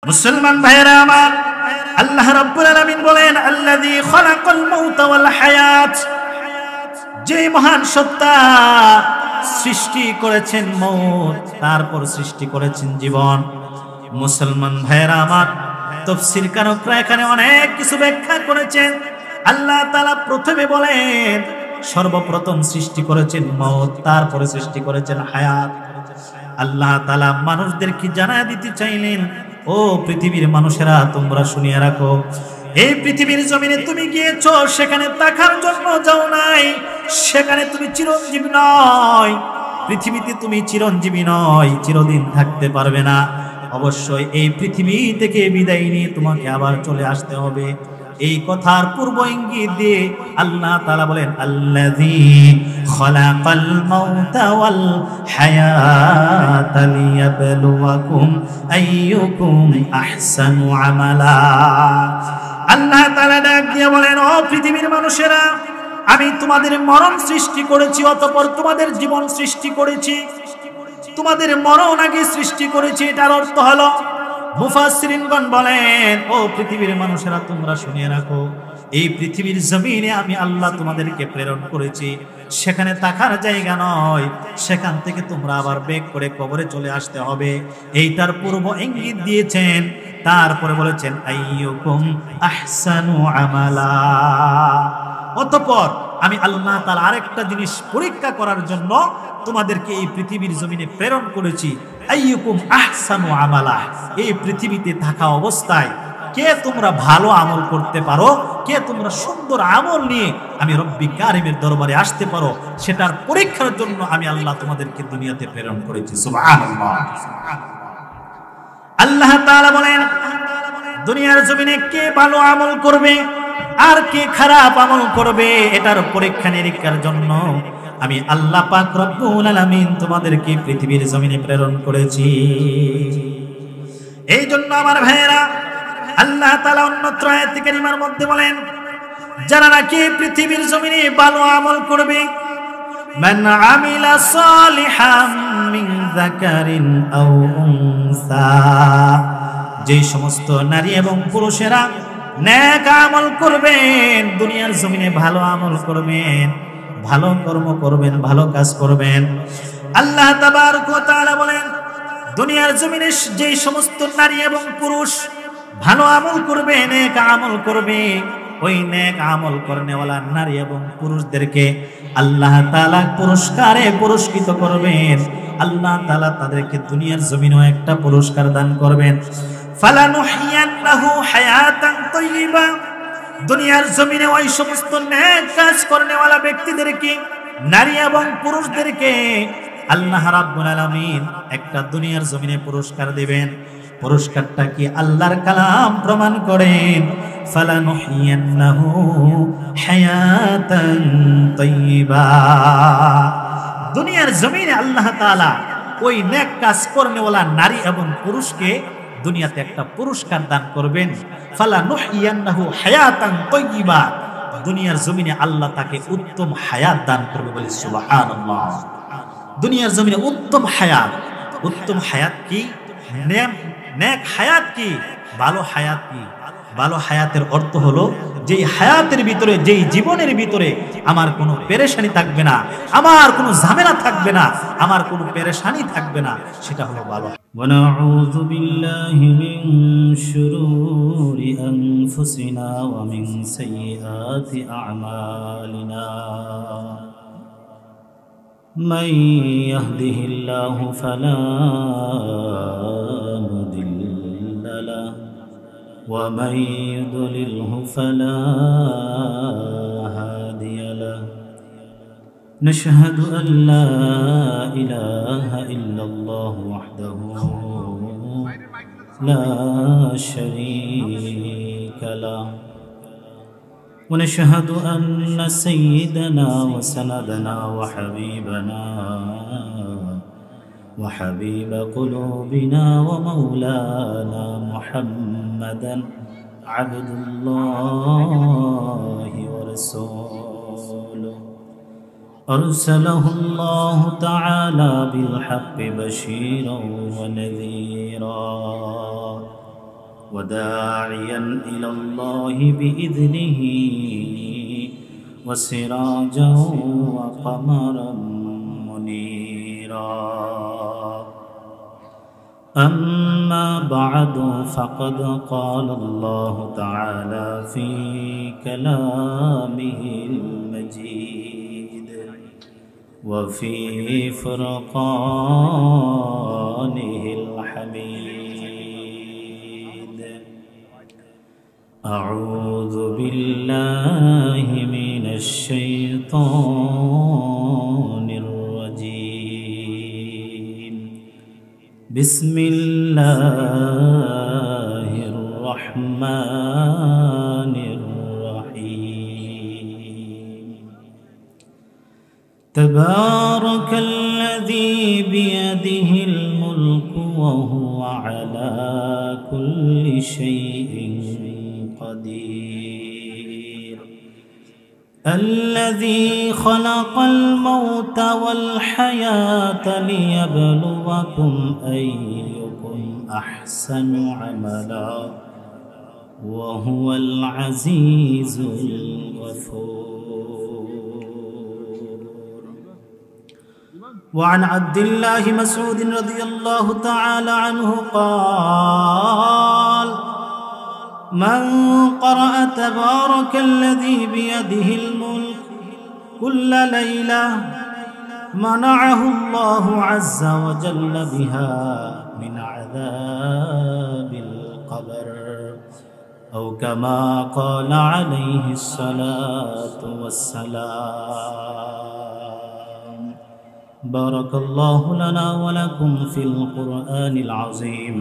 মুসলমান ভাইরা আমার, আল্লাহ রাব্বুল আলামিন বলেন আল্লাযী খালাকাল মাউতা ওয়াল হায়াত, যে মহান সত্তা সৃষ্টি করেছেন মওত, তারপর সৃষ্টি করেছেন জীবন। মুসলমান ভাইরা আমার, তাফসীর কারকরা এখানে অনেক কিছু ব্যাখ্যা করেছেন। আল্লাহ তাআলা প্রথমে বলেন সর্বপ্রথম সৃষ্টি করেছেন মওত, তারপরে সৃষ্টি করেছেন হায়াত। আল্লাহ তাআলা মানুষদেরকে জানায় দিতে চাইলেন, ও পৃথিবীর মানুষেরা, তোমরা শুনিয়ে রাখো, এই পৃথিবীর জমিনে তুমি গিয়েছো, সেখানে থাকার জন্য যাও নাই, সেখানে তুমি চিরঞ্জীবী নয়। পৃথিবীতে তুমি চিরঞ্জীবী নয়, চিরদিন থাকতে পারবে না। অবশ্যই এই পৃথিবী থেকে বিদায় নিয়ে তোমাকে আবার চলে আসতে হবে। এই কথার পূর্ব ইঙ্গিত দিয়ে আল্লাহ তাআলা বলেন আল্লাযী খালাকাল মাউতা ওয়াল হায়াতা লিয়াবলুয়াকুম আইয়ুকুম আহসানু আমালা। আল্লাহ তাআলা ডাক দিয়ে বলেন, ও পৃথিবীর মানুষেরা, আমি তোমাদের মরণ সৃষ্টি করেছি, অতঃপর তোমাদের জীবন সৃষ্টি করেছি। তোমাদের মরণ আগে সৃষ্টি করেছি, এটার অর্থ হলো, মুফাসসিরিনগণ বলেন, ও পৃথিবীর মানুষেরা, তোমরা শুনিয়ে রাখো, এই পৃথিবীর জমিনে আমি আল্লাহ তোমাদেরকে প্রেরণ করেছি, সেখানে থাকার জায়গা নয়, সেখান থেকে তোমরা আবার বেগ করে কবরে চলে আসতে হবে। এইটার পূর্ব ইঙ্গিত দিয়েছেন। তারপরে বলেছেন আইয়ুকুম আহসানু আমালা। অতঃপর আমি আল্লাহ তাআলা আরেকটা জিনিস পরীক্ষা করার জন্য তোমাদেরকে এই পৃথিবীর জমিনে প্রেরণ করেছি। আইয়ুকুম আহসানু আমালা, এই পৃথিবীতে থাকা অবস্থায় কে তোমরা ভালো আমল করতে পারো, কে তোমরা সুন্দর আমল নিয়ে আমি রব্বি কারিমের দরবারে আসতে পারো, সেটার পরীক্ষার জন্য আমি আল্লাহ তোমাদেরকে দুনিয়াতে প্রেরণ করেছি। সুবহানাল্লাহ। আল্লাহ তাআলা বলেন, দুনিয়ার জমিনে কে ভালো আমল করবে আর কে খারাপ আমল করবে, এটার পরীক্ষা নিরীক্ষার জন্য আমি আল্লাহ পাক রব্বুল আলামিন তোমাদেরকে পৃথিবীর জমিনে প্রেরণ করেছি। এই জন্য আমার ভাইয়েরা, আল্লাহ তাআলা অন্যত্র আয়াতে কারিমার মধ্যে বলেন, যারা নাকি পৃথিবীর জমিনে ভালো আমল করবে, মান আমিলা সালিহাম মিন যাকারিন আও উনসা, যে সমস্ত নারী এবং পুরুষেরা নেক আমল করবেন, দুনিয়ার জমিনে ভালো আমল করবেন, ভালো কর্ম করবেন, ভালো কাজ করবেন। আল্লাহ তাবারক ওয়া তাআলা বলেন, দুনিয়ার জমিনে যে সমস্ত নারী এবং পুরুষ ভালো আমল করবে, নেক আমল করবে, ওই নেক আমল করনেওয়ালা নারী এবং পুরুষদেরকে আল্লাহ তাআলা পুরস্কারে পুরস্কৃত করবেন। আল্লাহ তাআলা তাদেরকে দুনিয়ার জমিনেও একটা পুরস্কার দান করবেন। ফালানুহিয়ান্নাহু হায়াতান তাইয়্যিবা, দুনিয়ার জমিনে ওই সমস্ত নেক কাজ করনেওয়ালা ব্যক্তিদেরকে, নারী এবং পুরুষদেরকে আল্লাহ রাব্বুল আলামিন একটা দুনিয়ার জমিনে পুরস্কার দিবেন। পুরস্কারটা কি? আল্লাহর কালাম প্রমাণ করেন, ফালানুহিয়ান্নাহু হায়াতান তাইয়্যিবা, দুনিয়ার জমিনে আল্লাহ তাআলা ওই নেক কাজ করনেওয়ালা নারী এবং পুরুষকে দুনিয়াতে একটা পুরস্কার দান করবেন। ফালানুহিয়ান্নাহু হায়াতান তাইয়্যিবা, দুনিয়ার জমিনে আল্লাহ তাকে উত্তম হায়াত দান করবে। বলি সুবহানাল্লাহ। দুনিয়ার জমিনে উত্তম হায়াত। উত্তম হায়াত কি? নেক হায়াত কি? ভালো হায়াত কি? ভালো হায়াতের অর্থ হলো যেই হায়াতের ভিতরে, যেই জীবনের ভিতরে আমার কোনো পেরেশানি থাকবে না, আমার কোনো ঝামেলা থাকবে না, আমার কোনো পেরেশানি থাকবে না, সেটা হলো ভালো। ونعوذ بالله من شرور أنفسنا ومن سيئات أعمالنا من يهده الله فلا مضل له ومن يضلله فلا هادي له نشهد أن لا إله إلا الله وحده لا شريك له ونشهد أن سيدنا وسندنا وحبيب قلوبنا ومولانا محمدا عبد الله ورسوله أرسله الله تعالى بالحق بشيرا ونذيرا وداعيا إلى الله بإذنه وسراجا وقمرا منيرا. أما بعد فقد قال الله تعالى في كلامه المجيد وفي فرقانه الحميد. أعوذ بالله من الشيطان الرجيم. بسم الله الرحمن الرحيم. تبارك الذي بيده الملك وهو على كل شيء قدير. الذي خلق الموت والحياة ليبلوكم أيكم أحسن عملا وهو العزيز الغفور. وعن عبد الله مسعود رضي الله تعالى عنه قال: من قرأ تبارك الذي بيده الملك كل ليلة منعه الله عز وجل بها من عذاب القبر، أو كما قال عليه الصلاة والسلام. بارك الله لنا ولكم في القرآن العظيم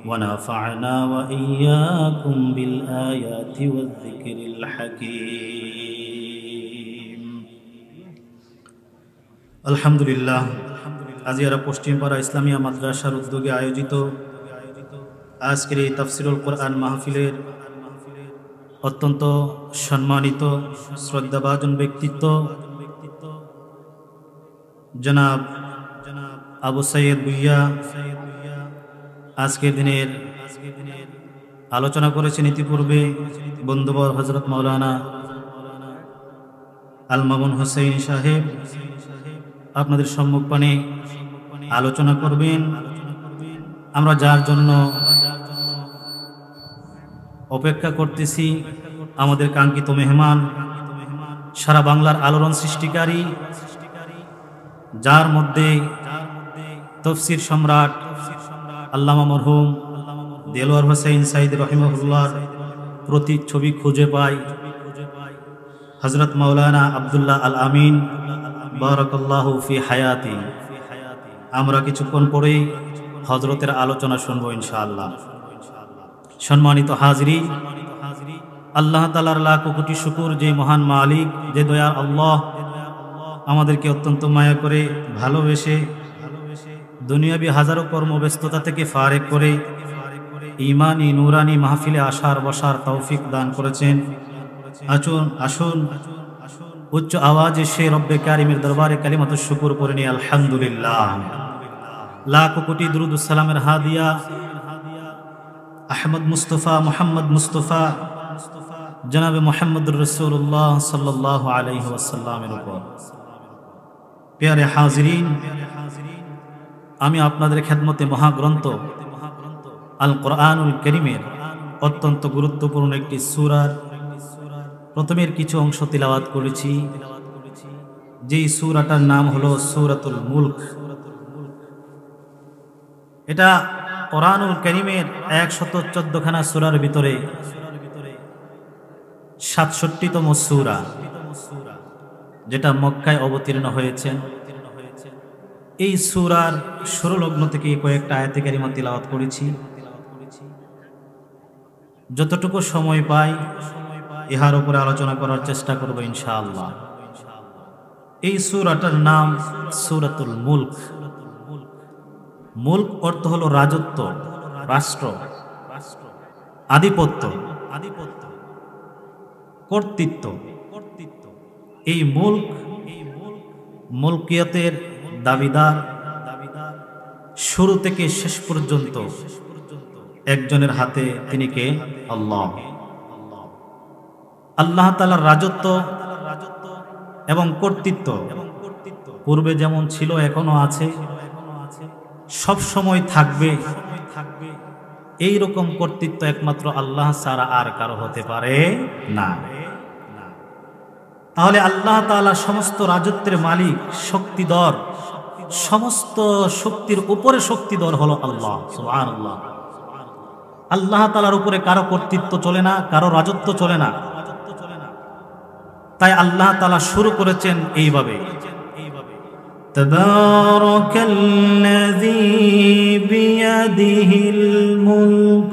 ونفعنا وإياكم بالآيات والذكر الحكيم. আলহামদুলিল্লাহ, আজিয়ারা পশ্চিমপাড়া ইসলামিয়া মাদ্রাসার উদ্যোগে আয়োজিত আজকের এই তাফসিরুল কোরআন মাহফিলের অত্যন্ত সম্মানিত শ্রদ্ধাভাজন ব্যক্তিত্ব জনাব আবু সাইদ ভুইয়া আজকের দিনের আলোচনা করেছেন। ইতিপূর্বে বন্ধুবর হযরত মাওলানা আল মামুন হুসাইন সাহেব আপনাদের সম্মুখপানে আলোচনা করবেন। আমরা যার জন্য অপেক্ষা করতেছি, আমাদের কাঙ্ক্ষিত মেহমান, সারা বাংলার আলোড়ন সৃষ্টিকারী, যার মধ্যে তফসির সম্রাট আল্লামা মরহুম দেলোয়ার হোসেন সাইদ রহিমাহুল্লাহর প্রতিচ্ছবি খুঁজে পাই, হযরত মাওলানা আব্দুল্লাহ আল আমিন বারাকাল্লাহু ফি হায়াতি। আমরা কিছুক্ষণ পরেই হযরতের আলোচনা শুনব ইনশাআল্লাহ। সম্মানিত হাজিরিন, আল্লাহ তাআলার লাখ কোটি শুকর, যে মহান মালিক, যে দয়ার আল্লাহ আমাদেরকে অত্যন্ত মায়া করে ভালোবেসে দুনিয়াবি হাজারো কর্মব্যস্ততা থেকে ফারেক করে ঈমানি নূরানি মাহফিলে আসার বসার তৌফিক দান করেছেন। আসুন উচ্চ আওয়াজে সে রব্বে কারিমের দরবারে কালিমাতুশ শুকর পড়ে নিয়ে আলহামদুলিল্লাহ। লাখ কোটি দুরূদ ও সালামের হাদিয়া আহমদ মুস্তফা মুহাম্মদ মুস্তফা জনাবে মুহাম্মদুর রাসূলুল্লাহ সাল্লাল্লাহু আলাইহি ওয়াসাল্লামের উপর। প্রিয় হাজিরিন, আমি আপনাদের খেদমতে মহাগ্রন্থ আল কোরআনুল কারীমের অত্যন্ত গুরুত্বপূর্ণ একটি সূরার প্রথমের কিছু অংশ তিলাওয়াত করেছি। যেই সূরাটার নাম হলো সূরাতুল মুলক। এটা কোরআনুল কারীমের 114 খানা সূরার ভিতরে 67তম সূরা, যেটা মক্কায় অবতীর্ণ হয়েছে। এই সূরার শুরু লগ্ন থেকে কয়েকটা আয়াতে কারিমা তিলাওয়াত করেছি। যতটুকু সময় পাই ইহার উপরে আলোচনা করার চেষ্টা করব ইনশাআল্লাহ। এই সূরাটার নাম সূরাতুল মুলক। মুলক অর্থ হলো রাজত্ব, রাষ্ট্র, আধিপত্য, কর্তৃত্ব। এই মুলক, মুলকিয়তের দাবিদার শুরু থেকে শেষ পর্যন্ত একজনের হাতে, তিনি কে? আল্লাহ। আল্লাহ তাআলার রাজত্ব এবং কর্তৃত্ব পূর্বে যেমন ছিল এখনো আছে, সব সময় থাকবে। এই রকম কর্তৃত্ব একমাত্র আল্লাহ ছাড়া আর কারো হতে পারে না। তাহলে আল্লাহ তাআলা সমস্ত রাজত্বের মালিক, শক্তিধর, সমস্ত শক্তির উপরে শক্তিধর হলো আল্লাহ। সুবহানাল্লাহ। আল্লাহ তাআলার উপরে কারো কর্তৃত্ব চলে না, কারো রাজত্ব চলে না। তাই আল্লাহ তাআলা শুরু করেছেন এইভাবে, তাবারাকাল্লাযী বিয়াদিহিল মুলক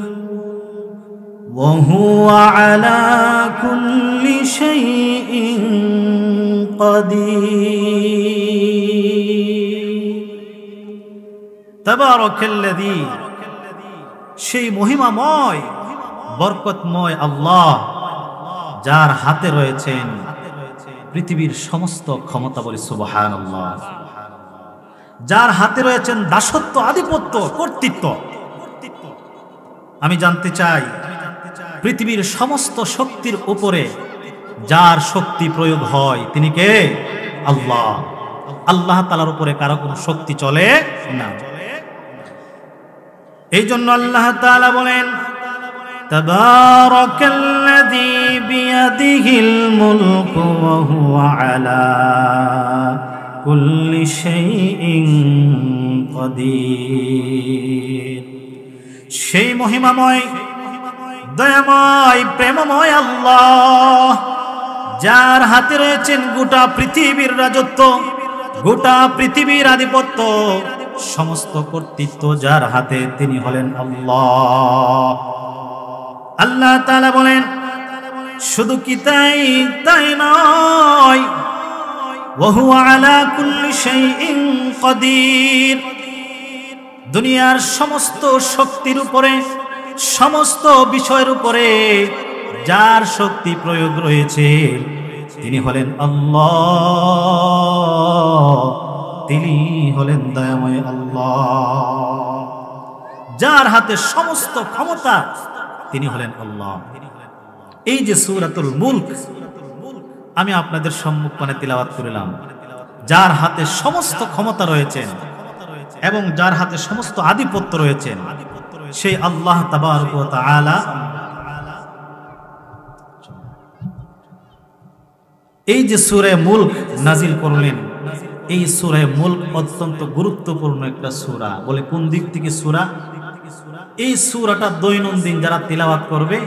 ওয়া হুয়া আলা কুল্লি শাইইন কাদির। তাবারাকাল্লাযী, সেই মহিমাময় বরকতময় আল্লাহ, যার হাতে রয়েছেন পৃথিবীর সমস্ত ক্ষমতা। বলি সুবহানাল্লাহ। যার হাতে রয়েছেন দাসত্ব, আধিপত্য, কর্তৃত্ব। আমি জানতে চাই, পৃথিবীর সমস্ত শক্তির উপরে যার শক্তি প্রয়োগ হয় তিনি কে? আল্লাহ। আল্লাহ তাআলার উপরে কারো কোনো শক্তি চলে না। এই জন্য আল্লাহ তাআলা বলেন, তাবারাকাল্লাযী বিয়াদিহিল মুলকু ওয়া হুয়া আলা কুল্লি শাইইন কাদির। সেই মহিমাময়, দয়াময়, প্রেমময় আল্লাহ, যার হাতে রয়েছেন গোটা পৃথিবীর রাজত্ব, গোটা পৃথিবীর আধিপত্য, সমস্ত কর্তৃত্ব যার হাতে, তিনি হলেন আল্লাহ। আল্লাহ তাআলা বলেন, শুধু কি তাই নয়, ওয়া হুয়া আলা কুল্লি শাইইন কাদির। দুনিয়ার সমস্ত শক্তির উপরে, সমস্ত বিষয়ের উপরে যার শক্তি প্রয়োগ রয়েছে তিনি হলেন আল্লাহ। তিনি হলেন দয়াময় আল্লাহ, যার হাতে সমস্ত ক্ষমতা, তিনি হলেন আল্লাহ। এই যে সূরাতুল মুলক আমি আপনাদের সম্মুখে তিলাওয়াত করলাম, যার হাতে সমস্ত ক্ষমতা রয়েছেন এবং যার হাতে সমস্ত আধিপত্য রয়েছেন, সেই আল্লাহ তাবারক ওয়া তাআলা এই যে সূরা মুলক নাজিল করলেন, এই সূরা মুলক অত্যন্ত গুরুত্বপূর্ণ একটা সূরা। বলে কোন দিক থেকে সূরা? এই সূরাটা দৈনন্দিন যারা তিলাওয়াত করবে,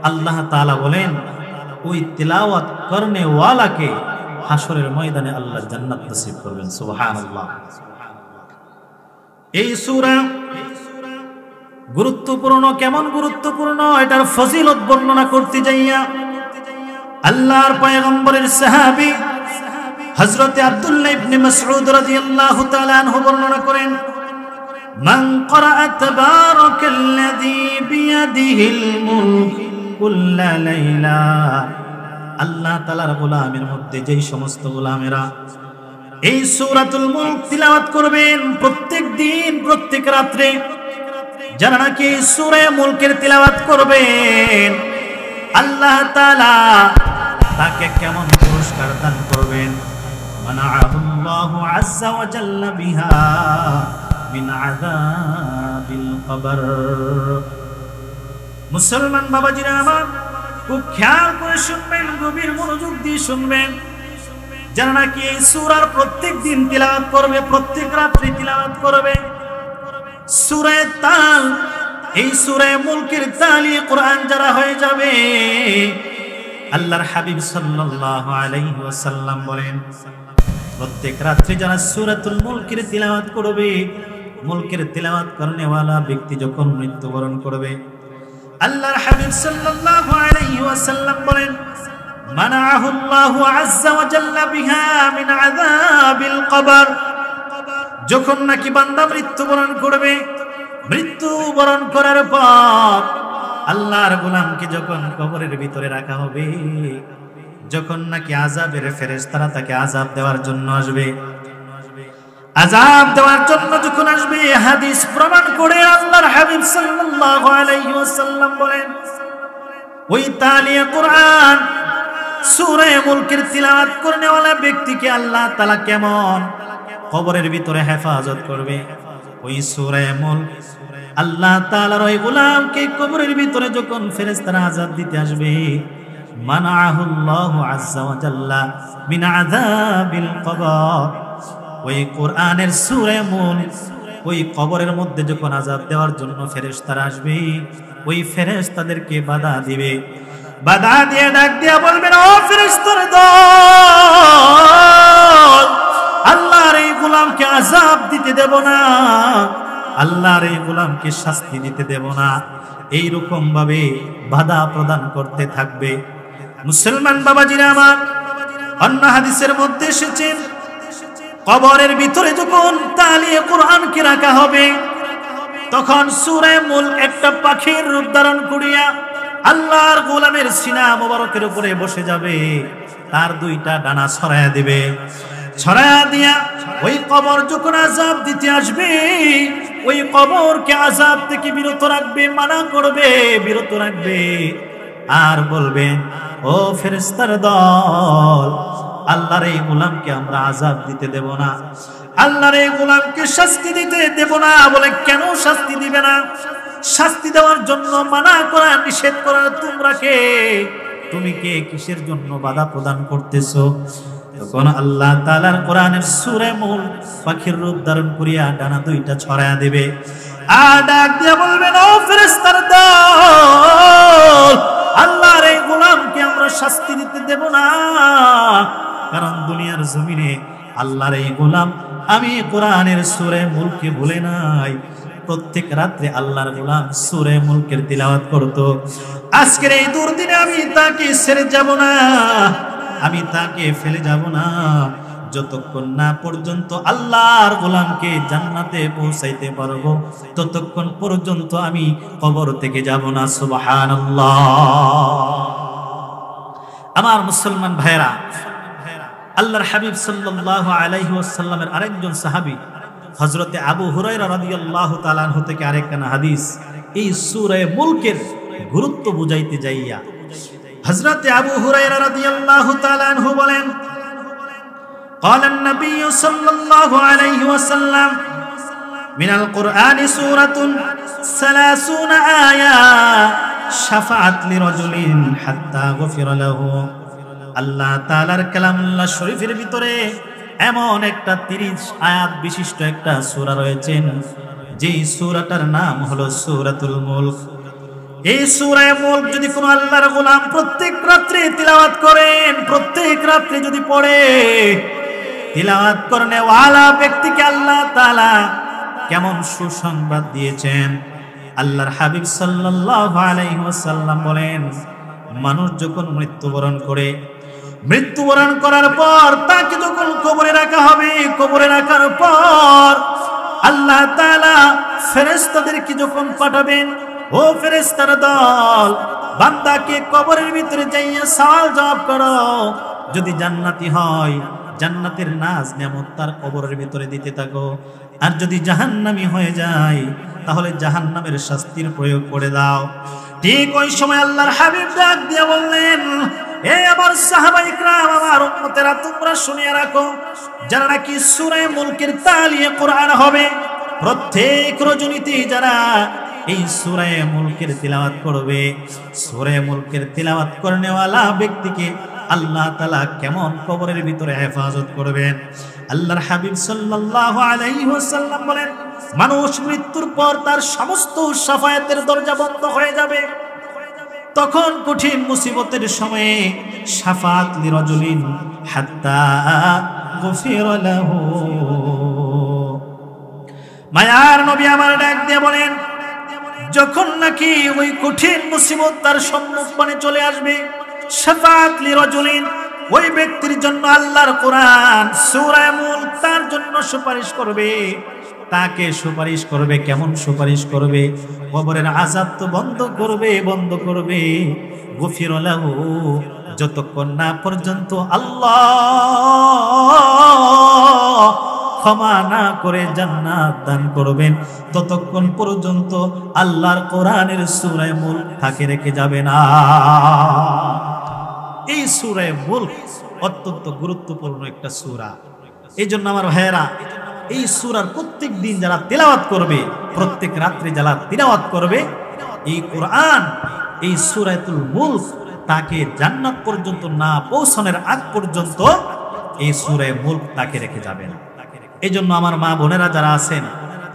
আল্লাহ তাআলা বলেন ওই তিলাওয়াত করনে ওয়ালাকে হাসরের ময়দানে আল্লাহ জান্নাত নসিব করবেন। সুবহানাল্লাহ। এই সূরা গুরুত্বপূর্ণ, কেমন গুরুত্বপূর্ণ এটার ফজিলত বর্ণনা করতে যাইয়া আল্লাহর পয়গম্বরের সাহাবী হযরত আব্দুল্লাহ ইবনে মাসউদ রাদিয়াল্লাহু তাআলা আনহু বর্ণনা করেন, মান ক্বারাআ তাবারাকাল্লাযী বিয়াদিহিল মুলক কুল্লা লাইলা। আল্লাহ তাআলার গোলামের মধ্যে যেই সমস্ত গোলামেরা এই সূরাতুল মুলক তিলাওয়াত করবেন প্রত্যেক দিন, প্রত্যেক রাত্রে, যারা নাকি সূরা মুলকের তিলাওয়াত করবেন, আল্লাহ তাআলা তাকে কেমন পুরস্কার দান করবেন? মানাআহুল্লাহু আযজা ওয়া জাল্লা বিহা মিন আযাবিল কবর। মুসলমান বাবাজিরা আমার, খুব খেয়াল করে শুনবেন, গভীর মনোযোগ দিয়ে শুনবেন। যারা নাকি এই সূরার প্রত্যেক দিন তিলাওয়াত করবে, প্রত্যেক রাত্রে তিলাওয়াত করবে, সূরা তাল, এই সূরা মুলকের তালি কোরআন যারা হয়ে যাবে, আল্লাহর হাবিব সাল্লাল্লাহু আলাইহি ওয়াসাল্লাম বলেন, প্রত্যেক রাত্রে যারা সূরাতুল মুলকের তিলাওয়াত করবে, মুলকের তিলাওয়াত করনেওয়ালা ব্যক্তি যখন মৃত্যুবরণ করবে, আল্লাহর হাবিব সাল্লাল্লাহু আলাইহি ওয়াসাল্লাম বলেন, মানাআহুল্লাহু আযজা ওয়া জাল্লা বিহা মিন আযাবিল কবর। যখন নাকি বান্দা মৃত্যুবরণ করবে, মৃত্যুবরণ করার পর আল্লাহর গোলামকে যখন কবরের ভিতরে রাখা হবে, যখন নাকি আযাবের ফেরেশতারা তাকে আযাব দেওয়ার জন্য আসবে, আযাব দেওয়ার জন্য যখন আসবে, হাদিস প্রমাণ করে আল্লাহর হাবিব সাল্লাল্লাহু আলাইহি ওয়াসাল্লাম বলেন, ওই তালিয়া কোরআন সূরা মুলকের তিলাওয়াত করনেওয়ালা ব্যক্তিকে আল্লাহ তাআলা কেমন কবরের ভিতরে হেফাজত করবে। ওই সূরা মুলক আল্লাহ তাআলার ওই গোলামকে কবরের ভিতরে যখন ফেরেশতারা আযাব দিতে আসবে, মানাহুল্লাহু আযজা ওয়া জাল্লা মিন আযাবিল কবর। ওই কোরআনের সূরা মুলক ওই কবরের মধ্যে যখন আযাব দেওয়ার জন্য ফেরেশতারা আসবে, ওই ফেরেশতাদেরকে বাধা দিবে, বাধা দিয়ে ডাক দিয়া বলবেন, ও ফেরেশতার দল, আল্লাহর এই গোলামকে আযাব দিতে দেব না, আল্লাহর এই গোলামকে শাস্তি দিতে দেব না। এইরকম ভাবে বাধা প্রদান করতে থাকবে। মুসলমান বাবাজিরা আমার, অন্য হাদিসের মধ্যে এসেছে, কবরের ভিতরে যখন তালিয়ে কোরআনকে রাখা হবে, তখন সূরা মুলক একটা পাখির রূপ ধারণ করিয়া আল্লাহর গোলামের সিনা মোবারকের উপরে বসে যাবে, তার দুইটা ডানা ছড়ায়া দিবে। ছড়ায়া দিয়া ওই কবর যখন আযাব দিতে আসবে, ওই কবরকে আযাব থেকে বিরত রাখবে, মানা করবে, বিরত রাখবে, আর বলবে, ও ফেরেশতার দল, আল্লাহর এই গোলামকে আমরা আযাব দিতে দেব না, আল্লাহর এই গোলামকে শাস্তি দিতে দেব না। বলে, কেন শাস্তি দিবে না? শাস্তি দেওয়ার জন্য মানা করা, নিষেধ করা তোমরা কে? তুমি কে? কিসের জন্য বাধা প্রদান করতেছো? তখন আল্লাহ তাআলার কোরআনের সূরা মুলক পাখির রূপ ধারণ করিয়া ডানা দুইটা ছড়ায়া দিবে, আর ডাক দিয়া বলবেন, ও ফেরেশতার দল, আল্লাহর এই গোলামকে আমরা শাস্তি দিতে দেব না, কারণ দুনিয়ার জমিনে আল্লাহর এই গোলাম, আমি কোরআনের সূরা মুলকে ভুলে নাই, প্রত্যেক রাত্রে আল্লাহর গোলাম সূরা মুলকের তিলাওয়াত করত। আজকের এই দুর্দিনে আমি তাকে ছেড়ে যাব না, আমি তাকে ফেলে যাব না, যতক্ষণ না পর্যন্ত আল্লাহর গোলামকে জান্নাতে পৌঁছাইতে পারবো, ততক্ষণ পর্যন্ত আমি কবর থেকে যাব না। সুবহানাল্লাহ। আমার মুসলমান ভাইরা, আল্লাহর হাবিব সাল্লাল্লাহু আলাইহি ওয়াসাল্লামের আরেকজন সাহাবী হযরতে আবু হুরায়রা রাদিয়াল্লাহু তাআলা আনহু থেকে আরেকখানা হাদিস এই সূরা মুলকের গুরুত্ব বুঝাইতে যাইয়া হযরতে আবু হুরায়রা রাদিয়াল্লাহু তাআলা আনহু বলেন, قال النبي صلى الله عليه وسلم من القرآن سورة 30 آية شفعت لرجل حتى غفر له। আল্লাহ তাআলার কালামুল্লাহ শরীফের ভিতরে এমন একটা 30 আয়াত বিশিষ্ট একটা সূরা রয়েছে, যেই সূরাটার নাম হলো সূরাতুল মুলক। এই সূরা মুলক যদি কোনো আল্লাহর গোলাম প্রত্যেক রাত্রে তিলাওয়াত করেন, প্রত্যেক রাত্রে যদি পড়ে, তিলাওয়াত করনে ওয়ালা ব্যক্তিকে আল্লাহ তাআলা কেমন সুসংবাদ দিয়েছেন। আল্লাহর হাবিব সাল্লাল্লাহু আলাইহি ওয়াসাল্লাম বলেন, মানুষ যখন মৃত্যুবরণ করে, মৃত্যুবরণ করার পর তাকে যখন কবরে রাখা হবে, কবরে রাখার পর আল্লাহ তাআলা ফেরেশতাদেরকে যখন পাঠাবেন, ও ফেরেশতার দল, বান্দাকে কবরের ভিতরে যাইয়া সওয়াল জবাব করো, যদি জান্নাতি হয় জান্নাতের নাজ নেয়ামত তার কবরের ভিতরে দিতে থাকো, আর যদি জাহান্নামী হয়ে যায় তাহলে জাহান্নামের শাস্তির প্রয়োগ করে দাও। ঠিক ওই সময় আল্লাহর হাবিব ডাক দিয়ে বললেন, এ আমার সাহাবায়ে ইকরাম, আমার উম্মতেরা, তোমরা শুনিয়া রাখো, যারা নাকি সূরা মুলকের তালিয়ে কোরআন হবে, প্রত্যেক রজনীতে যারা এই সূরা মুলকের তিলাওয়াত করবে, সূরা মুলকের তিলাওয়াত করনেওয়ালা ব্যক্তিকে আল্লাহ তাআলা কেমন কবরের ভিতরে হেফাজত করবেন। আল্লাহর হাবিব সাল্লাল্লাহু আলাইহি ওয়াসাল্লাম বলেন, মানুষ মৃত্যুর পর তার সমস্ত শাফায়াতের দরজা বন্ধ হয়ে যাবে, তখন কঠিন মুসিবতের সময়ে শাফাআত লিরাজুলিন হাত্তা গফিরা লাহু। মায়ার নবী আমার ডাক দিয়ে বলেন, যখন নাকি ওই কঠিন মুসিবত তার সম্মুখে চলে আসবে, শাফাআত লিরাজুলিন, ওই ব্যক্তির জন্য আল্লাহর কোরআন সূরা মুলক তার জন্য সুপারিশ করবে, তাকে সুপারিশ করবে। কেমন সুপারিশ করবে? কবরের আযাব তো বন্ধ করবে, বন্ধ করবে। গফিরা লাহু, যতক্ষণ না পর্যন্ত আল্লাহ ক্ষমা না করে জান্নাত দান করবেন, ততক্ষণ পর্যন্ত আল্লাহর কোরআনের সূরা মুলক তাকে রেখে যাবে না। এই সূরা মুলক অত্যন্ত গুরুত্বপূর্ণ একটা সূরা। এই জন্য আমার ভাইয়েরা, এই সূরার প্রত্যেক দিন যারা তিলাওয়াত করবে, প্রত্যেক রাত্রে যারা তিলাওয়াত করবে এই কোরআন, এই সূরাতুল মুলক, তাকে জান্নাত পর্যন্ত না পৌঁছানোর আগ পর্যন্ত এই সূরা মুলক তাকে রেখে যাবে না। এই জন্য আমার মা বোনেরা যারা আছেন,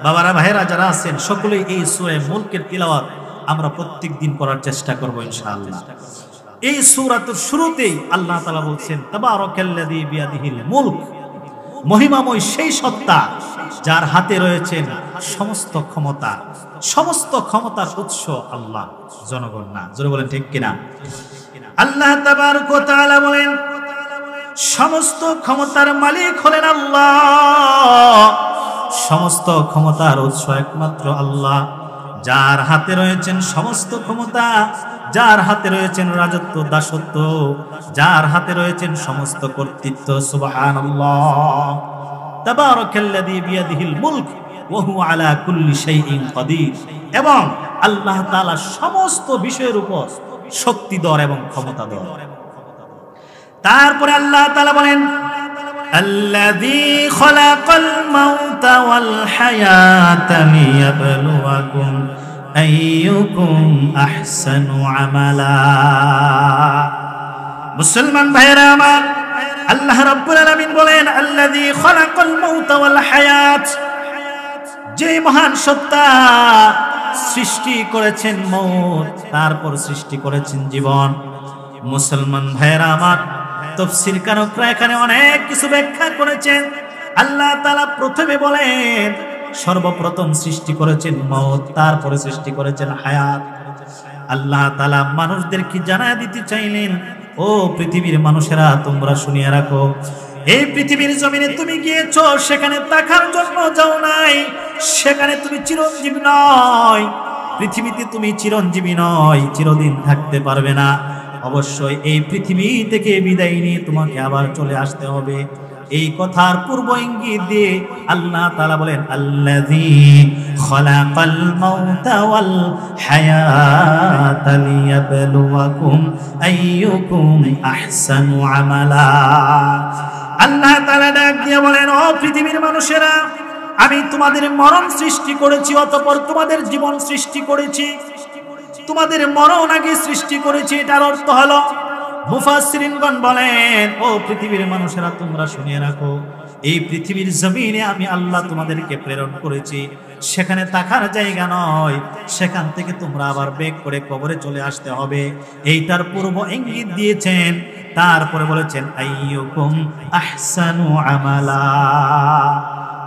বাবারা ভাইয়েরা যারা আছেন, সকলেই এই সূরা মুলকের তিলাওয়াত আমরা প্রত্যেক দিন করার চেষ্টা করব ইনশাআল্লাহ। এই সূরাতুর শুরুতেই আল্লাহ তাআলা বলছেন, তাবারাকাল্লাযী বিয়াদিহিল মুলক, মহিমাময় সেই সত্তা যার হাতে রয়েছেন সমস্ত ক্ষমতা। সমস্ত ক্ষমতার উৎস আল্লাহ, জনগণ না। জোরে বলেন ঠিক কিনা? আল্লাহ তাবারক ওয়া তাআলা বলেন, সমস্ত ক্ষমতার মালিক হলেন আল্লাহ, সমস্ত ক্ষমতার উৎস একমাত্র আল্লাহ, যার হাতে রয়েছেন সমস্ত ক্ষমতা, যার হাতে রয়েছেন রাজত্ব, দাসত্ব, যার হাতে রয়েছেন সমস্ত কর্তৃত্ব। সুবহানাল্লাহ। তাবারাকাল্লাযী বিয়াদিহিল মুলক ওয়া হুয়া আলা কুল্লি শাইইন কাদির। এবং আল্লাহ তাআলা সমস্ত বিষয়ের উপর শক্তিধর এবং ক্ষমতাধর। তারপরে আল্লাহ তাআলা বলেন, আল্লাযী খালাকাল মাউতা ওয়াল হায়াতা লিয়াবলুয়াকুম আইয়ুকুম আহসানু আমালা। মুসলমান ভাইরা আমার, আল্লাহ রাব্বুল আলামিন বলেন, আল্লাযী খালাকাল মাউতা ওয়াল হায়াত, যে মহান সত্তা সৃষ্টি করেছেন মওত, তারপর সৃষ্টি করেছেন জীবন। মুসলমান ভাইরা আমার, তাফসীর কারকরা এখানে অনেক কিছু ব্যাখ্যা করেছেন। আল্লাহ তাআলা প্রথমে বলেন, সর্বপ্রথম সৃষ্টি করেছেন মওত, তারপরে সৃষ্টি করেছেন হায়াত। আল্লাহ তাআলা মানুষদেরকে জানায় দিতে চাইলেন, ও পৃথিবীর মানুষেরা, তোমরা শুনিয়ে রাখো, এই পৃথিবীর জমিনে তুমি গিয়েছো, সেখানে থাকার জন্য যাও নাই, সেখানে তুমি চিরঞ্জীবী নয়। পৃথিবীতে তুমি চিরঞ্জীবী নয়, চিরদিন থাকতে পারবে না। অবশ্যই এই পৃথিবী থেকে বিদায় নিয়ে তোমাকে আবার চলে আসতে হবে। এই কথার পূর্ব ইঙ্গিত দিয়ে আল্লাহ তাআলা বলেন, আল্লাযী খালাকাল মাউতা ওয়াল হায়াতা লিয়াবলুয়াকুম আইয়ুকুম আহসানু আমালা। আল্লাহ তাআলা ডাক দিয়ে বলেন, ও পৃথিবীর মানুষেরা, আমি তোমাদের মরণ সৃষ্টি করেছি, অতঃপর তোমাদের জীবন সৃষ্টি করেছি। তোমাদের মরণ আগে সৃষ্টি করেছি। এটার অর্থ হলো, মুফাসসিরিনগণ বলেন, ও পৃথিবীর মানুষেরা, তোমরা শুনিয়ে রাখো, এই পৃথিবীর জমিনে আমি আল্লাহ তোমাদেরকে প্রেরণ করেছি, সেখানে থাকার জায়গা নয়, সেখান থেকে তোমরা আবার বেগ করে কবরে চলে আসতে হবে। এইটার পূর্ব ইঙ্গিত দিয়েছেন। তারপরে বলেছেন, আইয়ুকুম আহসানু আমালা।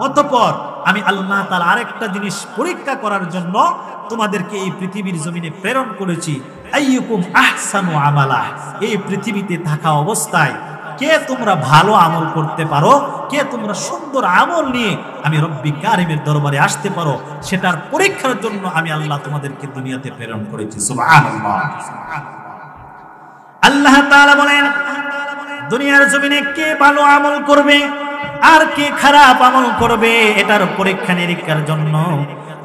অতঃপর আমি আল্লাহ তাআলা আরেকটা জিনিস পরীক্ষা করার জন্য তোমাদেরকে এই পৃথিবীর জমিনে প্রেরণ করেছি। আইয়ুকুম আহসানু আমালা, এই পৃথিবীতে থাকা অবস্থায় কে তোমরা ভালো আমল করতে পারো, কে তোমরা সুন্দর আমল নিয়ে আমি রব্বি কারিমের দরবারে আসতে পারো, সেটার পরীক্ষার জন্য আমি আল্লাহ তোমাদেরকে দুনিয়াতে প্রেরণ করেছি। সুবহানাল্লাহ। আল্লাহ তাআলা বলেন, দুনিয়ার জমিনে কে ভালো আমল করবে আর কে খারাপ আমল করবে, এটার পরীক্ষা নিরীক্ষার জন্য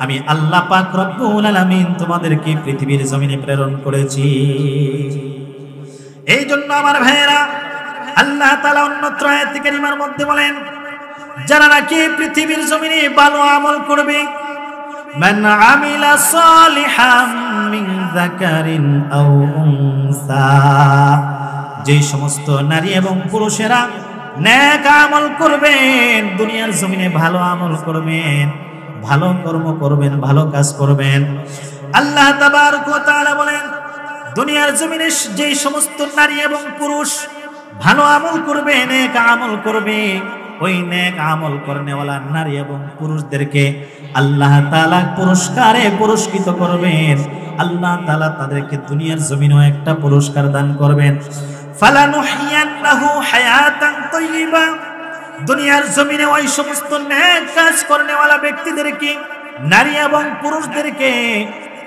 আমি আল্লাহ পাক রব্বুল আলামিন তোমাদেরকে পৃথিবীর জমিনে প্রেরণ করেছি। এই জন্য আমার ভাইয়েরা, আল্লাহ তাআলা অন্যত্র আয়াতে কারিমার মধ্যে বলেন, যারা নাকি পৃথিবীর জমিনে ভালো আমল করবে, মান আমিলা সালিহাম মিন যাকারিন আও উনসা, যে সমস্ত নারী এবং পুরুষেরা নেক আমল করবেন, দুনিয়ার জমিনে ভালো আমল করবেন, ভালো কর্ম করবেন, ভালো কাজ করবেন। আল্লাহ তাবারক ওয়া তাআলা বলেন, দুনিয়ার জমিনে যে সমস্ত নারী এবং পুরুষ ভালো আমল করবে, নেক আমল করবে, ওই নেক আমল করনেওয়ালা নারী এবং পুরুষদেরকে আল্লাহ তাআলা পুরস্কারে পুরস্কৃত করবেন। আল্লাহ তাআলা তাদেরকে দুনিয়ার জমিনেও একটা পুরস্কার দান করবেন। ফালানুহিয়ান্নাহু হায়াতান তাইয়্যিবা, দুনিয়ার জমিনে ওই সমস্ত নেক কাজ করনেওয়ালা ব্যক্তিদেরকে, নারী এবং পুরুষদেরকে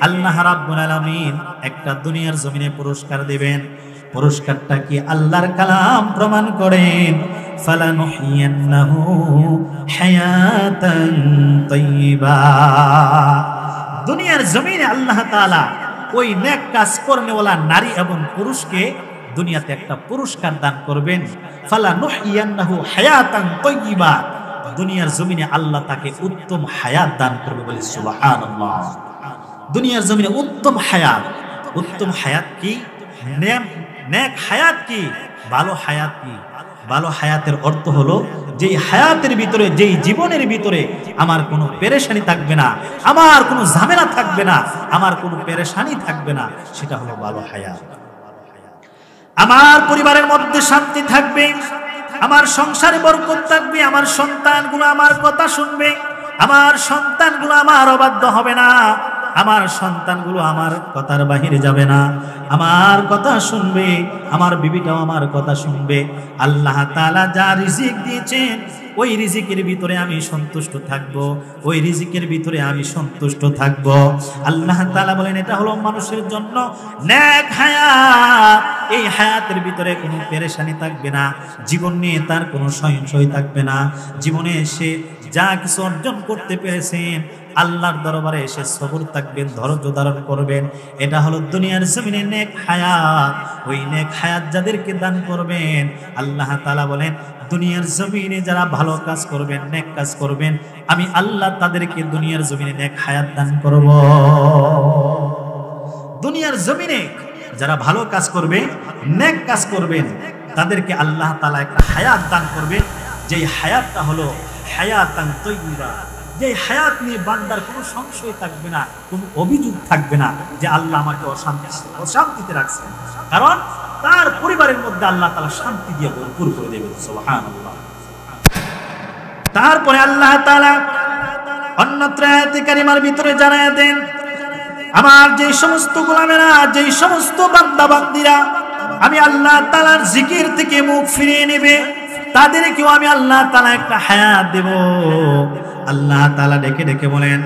আল্লাহ রাব্বুল আলামিন একটা দুনিয়ার জমিনে পুরস্কার দিবেন। পুরস্কারটা কি আল্লাহর কালাম প্রমাণ করেন, ফালানুহিয়ান্নাহু হায়াতান তাইয়্যিবা। দুনিয়ার জমিনে আল্লাহ তাআলা ওই নেক কাজ করনেওয়ালা নারী এবং পুরুষকে দুনিয়াতে একটা পুরস্কার দান করবেন। ফালানুহিয়ান্নাহু হায়াতান তাইয়্যিবা, দুনিয়ার জমিনে আল্লাহ তাকে উত্তম হায়াত দান করবে, বলি সুবহানাল্লাহ। দুনিয়ার জমিনে উত্তম হায়াত, উত্তম হায়াত কি? নেক হায়াত কি? ভালো হায়াত কি? ভালো হায়াতের অর্থ হলো যেই হায়াতের ভিতরে, যেই জীবনের ভিতরে আমার কোনো পেরেশানি থাকবে না, আমার কোনো ঝামেলা থাকবে না, আমার কোনো পেরেশানি থাকবে না, সেটা হলো ভালো হায়াত। আমার পরিবারের মধ্যে শান্তি থাকবে, আমার সংসারে বরকত থাকবে, আমার সন্তানগুলো আমার কথা শুনবে, আমার সন্তানগুলো আমার অবাধ্য হবে না, আমার সন্তানগুলো আমার কথার বাহিরে যাবে না, আমার কথা শুনবে, আমার বিবিটাও আমার কথা শুনবে। আল্লাহ তাআলা যা রিজিক দিয়েছেন ওই রিজিকের ভিতরে আমি সন্তুষ্ট থাকব, ওই রিজিকের ভিতরে আমি সন্তুষ্ট থাকব। আল্লাহ তাআলা বলেন এটা হলো মানুষের জন্য নেক হায়াত। এই হায়াতের ভিতরে কোনো পেরেশানি থাকবে না, জীবন নিয়ে তার কোনো সংশয় থাকবে না। জীবনে এসে যা কিছু অর্জন করতে পেরেছেন আল্লাহর দরবারে এসে সবর থাকবেন, ধৈর্য ধারণ করবেন। এটা হলো দুনিয়ার জমিনে নেক হায়াত। ওই নেক হায়াত যাদেরকে দান করবেন আল্লাহ তাআলা বলেন দুনিয়ার জমিনে যারা ভালো কাজ করবেন, নেক কাজ করবেন, আমি আল্লাহ তাদেরকে দুনিয়ার জমিনে নেক হায়াত দান করব। দুনিয়ার জমিনে যারা ভালো কাজ করবে, নেক কাজ করবেন, তাদেরকে আল্লাহ তাআলা একটা হায়াত দান করবে, যেই হায়াতটা হলো হায়াতান তাইয়্যিবা। যে হায়াত নিয়ে বান্দার কোনো সংশয় থাকবে না, কোনো অভিযোগ থাকবে না যে আল্লাহ আমাকে অশান্তিতে রাখছে, কারণ তার পরিবারের মধ্যে আল্লাহ তাআলা শান্তি দিয়ে ভরপুর করে দেবেন। সুবহানাল্লাহ। তারপরে আল্লাহ তাআলা অন্যত্র আয়াতে কারিমার ভিতরে জানায়া দেন, আমার যে সমস্ত গোলামেরা, যে সমস্ত বান্দা বান্দিরা আমি আল্লাহ তাআলার জিকির থেকে মুখ ফিরিয়ে নেবে, তাদেরকেও আমি আল্লাহ তাআলা একটা হায়াত দেব। আল্লাহ তাআলা ডেকে ডেকে বলেন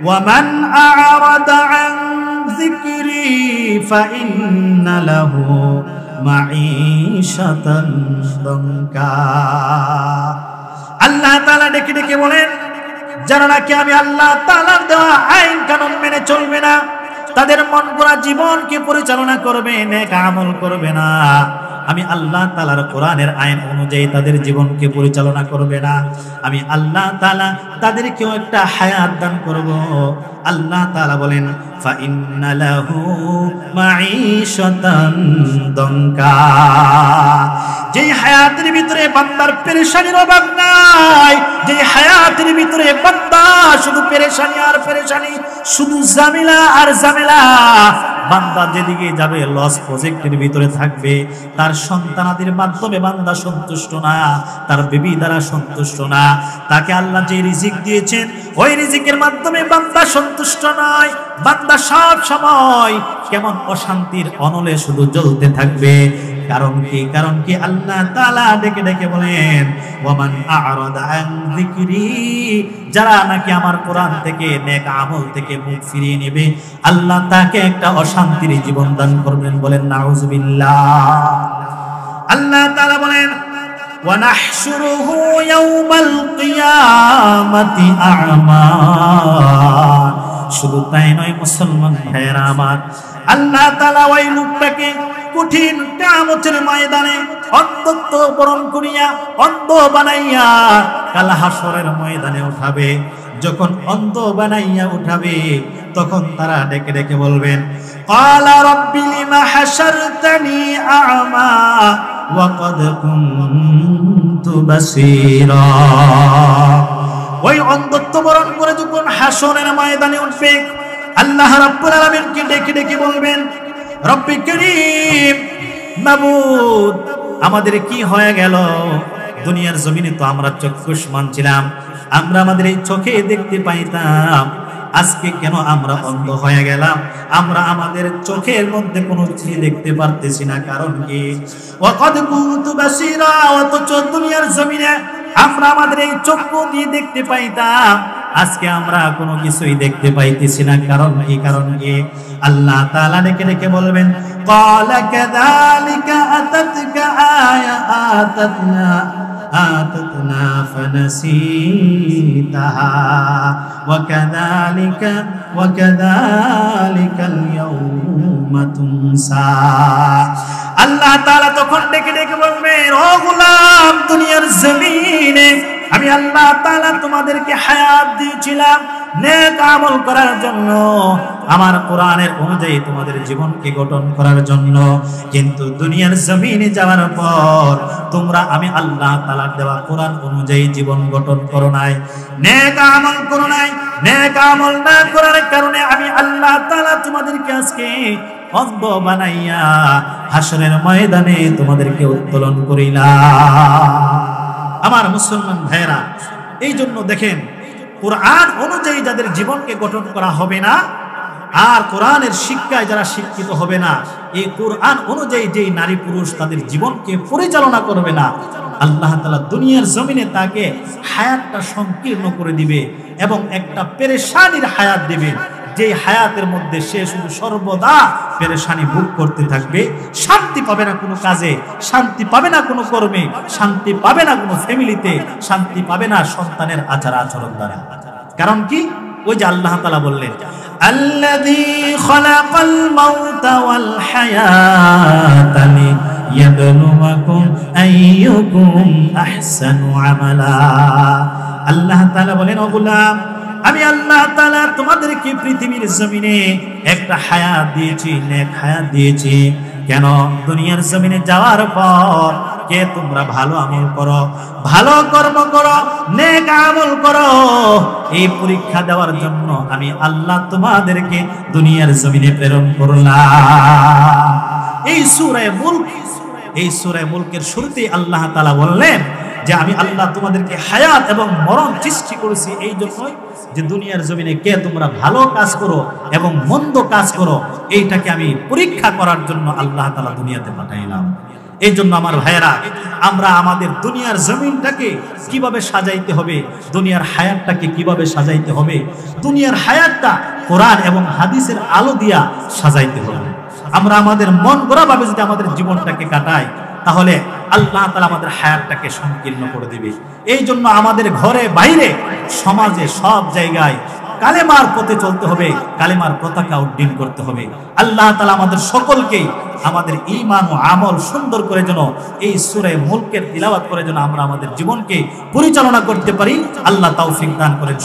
ওয়ামান আ'রাদা আন যিকরি ফাইন্না লাহু মাঈশাতান দানকা। আল্লাহ তাআলা ডেকে ডেকে বলেন যারা নাকি আমি আল্লাহ তাআলার দেওয়া আইন কানুন মেনে চলবে না, তাদের মন গড়া জীবনকে পরিচালনা করবে, নেক আমল করবে না, আমি আল্লাহ তাআলার কোরআনের আইন অনুযায়ী তাদের জীবনকে পরিচালনা করবে না, আমি আল্লাহ তাআলা তাদেরকেও একটা হায়াত দান করব। আল্লাহ তাআলা বলেন ফাইন্না লাহু মাঈশাতান দানকা। যেই হায়াতের ভিতরে বান্দার পেরেশানির অভাব নাই, যেই হায়াতের ভিতরে বান্দা শুধু পেরেশানি আর পেরেশানি, শুধু ঝামেলা আর ঝামেলা, বান্দা যেদিকে যাবে লস প্রজেক্টের ভিতরে থাকবে, তার সন্তানাদের মাধ্যমে বান্দা সন্তুষ্ট না, তার বিবি দ্বারা সন্তুষ্ট না, তাকে আল্লাহ যে রিজিক দিয়েছেন ওই রিজিকের মাধ্যমে বান্দা সন্তুষ্ট নয়, বান্দা সব সময় কেমন অশান্তির অনলে শুধু জ্বলতে থাকবে। কারণ কি? কারণ কি? আল্লাহ তাআলা ডেকে ডেকে বলেন ওয়ামান আ'রাদা আন যিকরি, যারা নাকি আমার কোরআন থেকে, নেক আমল থেকে মুখ ফিরিয়ে নেবে, আল্লাহ তাকে একটা অশান্তির জীবন দান করবেন। বলেন নাউযুবিল্লাহ। আল্লাহ তাআলা বলেন ওয়া নাহশুরুহু ইয়াওমাল কিয়ামাতি আ'মা। শুধু তাই নয় মুসলমান ভাইয়েরা আমার, আল্লাহ তাআলা ওই লোকটাকে কঠিন কিয়ামতের ময়দানে অন্ধত্ব বরণ করিয়া, অন্ধ বানাইয়া কাল হাসরের ময়দানে উঠাবে। যখন অন্ধ বানাইয়া উঠাবে তখন তারা ডেকে ডেকে বলবেন ক্বালা রাব্বি লিমা হাশারতানি আ'মা ওয়া ক্বাদ কুনতু বাসীরা। ওই অন্ধত্ব বরণ করে যখন হাসরের ময়দানে উঠবে, আল্লাহ রাব্বুল আলামিনকে ডেকে ডেকে বলবেন রব্বি করিম, মাবুদ আমাদের কি হয়ে গেল? দুনিয়ার জমিনে তো আমরা চক্ষুষ্মান ছিলাম, আমরা আমাদের এই চোখে দেখতে পাইতাম, আজকে কেন আমরা অন্ধ হয়ে গেলাম? আমরা আমাদের চোখের মধ্যে কোনো কিছু দেখতে পারতেছি না, কারণ কি? ওয়াকাদ কুনতু বাসীরা, অথচ দুনিয়ার জমিনে আমরা আমাদের এই চক্ষু দিয়ে দেখতে পাইতাম, আজকে আমরা কোনো কিছুই দেখতে পাইতেছি না, কারণ এই কারণ কি? আল্লাহ তাআলা ডেকে ডেকে বলবেন قال كذلك أتتك آياتنا فنسيتها وكذلك اليوم تنسى আল্লাহ তাআলা তখন ডেকে ডেকে বলবেন, ও গোলাম, দুনিয়ার জমিনে আমি আল্লাহ তাআলা তোমাদেরকে হায়াত দিয়েছিলাম নেক আমল করার জন্য, আমার কোরআনের অনুযায়ী তোমাদের জীবনকে গঠন করার জন্য। কিন্তু দুনিয়ার জমিনে যাওয়ার পর তোমরা আমি আল্লাহ তাআলার দেওয়া কোরআন অনুযায়ী জীবন গঠন করো নাই, নেক আমল করো নাই। নেক আমল না করার কারণে আমি আল্লাহ তাআলা তোমাদেরকে আজকে অন্ধ বানাইয়া হাসরের ময়দানে তোমাদেরকে উত্তোলন করিলাম। আমার মুসলমান ভাইরা, এই জন্য দেখেন, কোরআন অনুযায়ী যাদের জীবনকে গঠন করা হবে না, আর কোরআনের শিক্ষায় যারা শিক্ষিত হবে না, এই কোরআন অনুযায়ী যেই নারী পুরুষ তাদের জীবনকে পরিচালনা করবে না, আল্লাহ তাআলা দুনিয়ার জমিনে তাকে হায়াতটা সংকীর্ণ করে দিবে এবং একটা পেরেশানির হায়াত দিবে, যে হায়াতের মধ্যে সে শুধু সর্বদা পেরেশানি ভোগ করতে থাকবে, শান্তি পাবে না কোনো কাজে, শান্তি পাবে না কোনো কর্মে, শান্তি পাবে না কোনো ফ্যামিলিতে, শান্তি পাবে না সন্তানের আচার আচরণ দ্বারা। কারণ কি? ওই যে আল্লাহ তাআলা বললেন, আল্লাযী খালাকাল মাউতা ওয়াল হায়াতা লিয়াবলুয়াকুম আইয়ুকুম আহসানু আমালা। আল্লাহ তাআলা বলেন, ও গোলাম, আমি আল্লাহ তাআলা তোমাদেরকে পৃথিবীর জমিনে একটা হায়াত দিয়েছি, নেক হায়াত দিয়েছি। কেন? দুনিয়ার জমিনে যাওয়ার পর কে তোমরা ভালো আমল করো, ভালো কর্ম করো, নেক আমল করো, এই পরীক্ষা দেওয়ার জন্য আমি আল্লাহ তোমাদেরকে দুনিয়ার জমিনে প্রেরণ করলাম। এই সূরা মুলকের শুরুতেই আল্লাহ তাআলা বললেন যে আমি আল্লাহ তোমাদেরকে হায়াত এবং মরণ সৃষ্টি করেছি এই জন্যই যে দুনিয়ার জমিনে কে তোমরা ভালো কাজ করো এবং মন্দ কাজ করো, এইটাকে আমি পরীক্ষা করার জন্য আল্লাহ তাআলা দুনিয়াতে পাঠাইলাম। এই জন্য আমার ভাইয়েরা, আমরা আমাদের দুনিয়ার জমিনটাকে কিভাবে সাজাইতে হবে, দুনিয়ার হায়াতটাকে কিভাবে সাজাইতে হবে, দুনিয়ার হায়াতটা কোরআন এবং হাদিসের আলো দিয়া সাজাইতে হবে। আমরা আমাদের মন গড়া ভাবে যদি আমাদের জীবনটাকে কাটাই, তাহলে আল্লাহ তাআলা আমাদের হায়াতটাকে সংকীর্ণ করে দিবে। এই জন্য আমাদের ঘরে বাইরে সমাজে সব জায়গায় কালেমার পথে চলতে হবে, কালেমার পতাকা উড্ডীন করতে হবে। আল্লাহ তাআলা আমাদের সকলকেই আমাদের ঈমান ও আমল সুন্দর করে যেন এই সূরা মুলকের তিলাওয়াত করে যেন আমরা আমাদের জীবনকে পরিচালনা করতে পারি, আল্লাহ তৌফিক দান করেন।